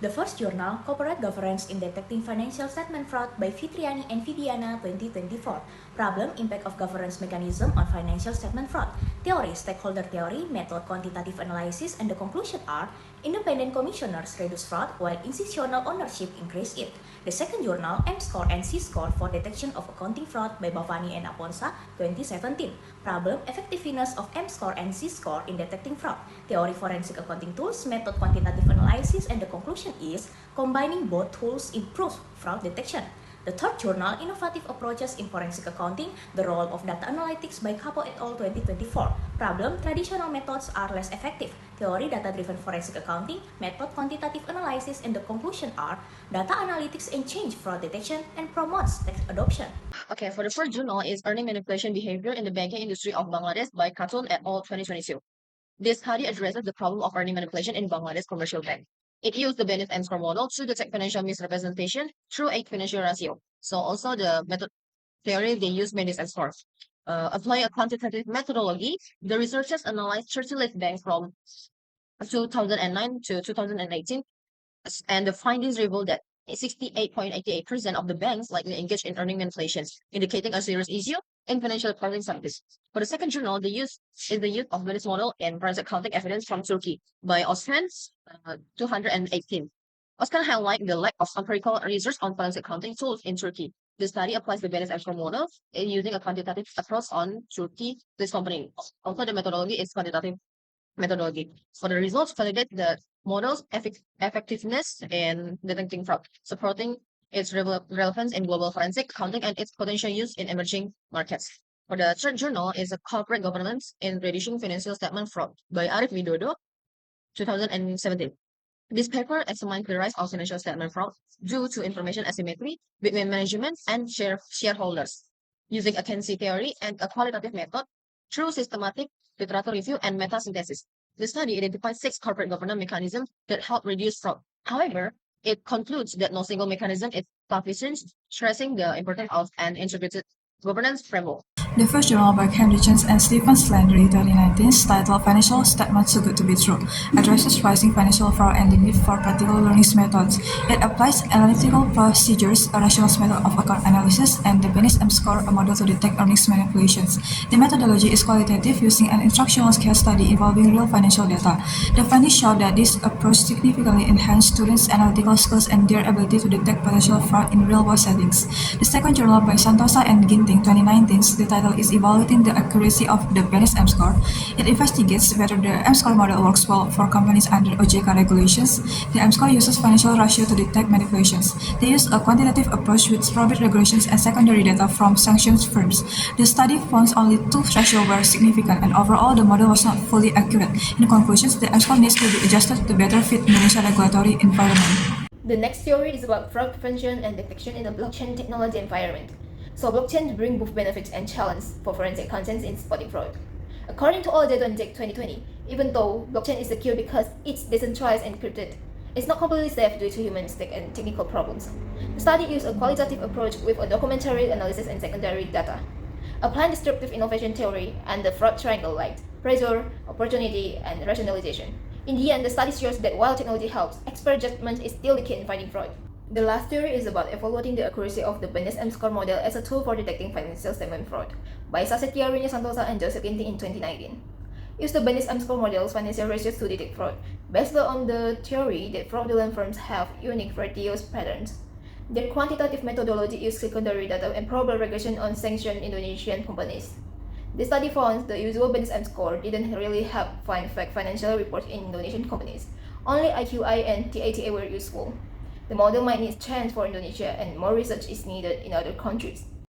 The first journal, Corporate Governance in Detecting Financial Statement Fraud by Fitriani and Viviana 2024. Problem, Impact of Governance Mechanism on Financial Statement Fraud. Theory, Stakeholder Theory, Method, Quantitative Analysis, and the conclusion are independent commissioners reduce fraud while institutional ownership increase it. The second journal, M-Score and C-Score for Detection of Accounting Fraud by Bhavani and Aponsa 2017. Problem, Effectiveness of M-Score and C-Score in Detecting Fraud. Theory, Forensic Accounting Tools, Method, Quantitative Analysis, and the conclusion is combining both tools improves fraud detection. The third journal, Innovative Approaches in Forensic Accounting, the Role of Data Analytics by Capo et al. 2024. Problem, Traditional methods are less effective. Theory, Data-Driven Forensic Accounting, Method, Quantitative Analysis, and the conclusion are Data Analytics and Change Fraud Detection and promotes tech adoption. Okay, for the first journal is Earning Manipulation Behavior in the Banking Industry of Bangladesh by Khatun et al. 2022. This study addresses the problem of earning manipulation in Bangladesh commercial bank. It used the Bennett M-score model to detect financial misrepresentation through a financial ratio. So also the method theory, they use Bennett M-score. Apply a quantitative methodology. The researchers analyzed 30 list banks from 2009 to 2018, and the findings revealed that 68.88% of the banks likely engaged in earning manipulation, indicating a serious issue in financial reporting service. For the second journal, the use of Venice model and forensic accounting evidence from Turkey by Oskan 218. Oskan highlight the lack of empirical research on forensic accounting tools in Turkey. The study applies the Venice M-score model using a quantitative approach on Turkey this company. Also, the methodology is quantitative methodology. For the results, validate the model's effectiveness in detecting fraud, supporting its relevance in global forensic accounting and its potential use in emerging markets. For the third journal is a Corporate Governance in Reducing Financial Statement Fraud by Arif Widodo, 2017. This paper examines the rise of financial statement fraud due to information asymmetry between management and shareholders, using a Kensi theory and a qualitative method through systematic literature review and meta-synthesis. The study identified 6 corporate governance mechanisms that help reduce fraud. However, it concludes that no single mechanism is sufficient, stressing the importance of an integrated governance framework. The first journal by Ken Richards and Stephen Slandry 2019, titled Financial Statements Too Good to Be True, addresses rising financial fraud and the need for practical learning methods. It applies analytical procedures, a rational method of account analysis, and the Venice M-score, a model to detect earnings manipulations. The methodology is qualitative, using an instructional case study involving real financial data. The findings show that this approach significantly enhanced students' analytical skills and their ability to detect potential fraud in real-world settings. The second journal by Santosa and Ginting 2019, the title is Evaluating the Accuracy of the Venice M-score. It investigates whether the M-score model works well for companies under OJK regulations. The M-score uses financial ratio to detect manipulations. They use a quantitative approach with probate regulations and secondary data from sanctioned firms. The study found only 2 ratios were significant, and overall the model was not fully accurate. In conclusions, the M-score needs to be adjusted to better fit Indonesian regulatory environment. The next theory is about fraud prevention and detection in a blockchain technology environment. So blockchain bring both benefits and challenges for forensic accountants in spotting fraud. According to all data on Tech 2020, even though blockchain is secure because it's decentralized and encrypted, it's not completely safe due to human mistake and technical problems. The study used a qualitative approach with a documentary analysis and secondary data. Applying disruptive innovation theory and the fraud triangle like pressure, opportunity, and rationalization. In the end, the study shows that while technology helps, expert judgment is still the key in fighting fraud. The last theory is about evaluating the accuracy of the Venice M-score model as a tool for detecting financial statement fraud by Sasetiarinya Santosa and Joseph Ginting in 2019. Use the Venice M-score model's financial ratios to detect fraud, based on the theory that fraudulent firms have unique ratios patterns. Their quantitative methodology used secondary data and probable regression on sanctioned Indonesian companies. The study found the usual Venice M-score didn't really help find fake financial reports in Indonesian companies. Only IQI and TATA were useful. The model might need change for Indonesia, and more research is needed in other countries.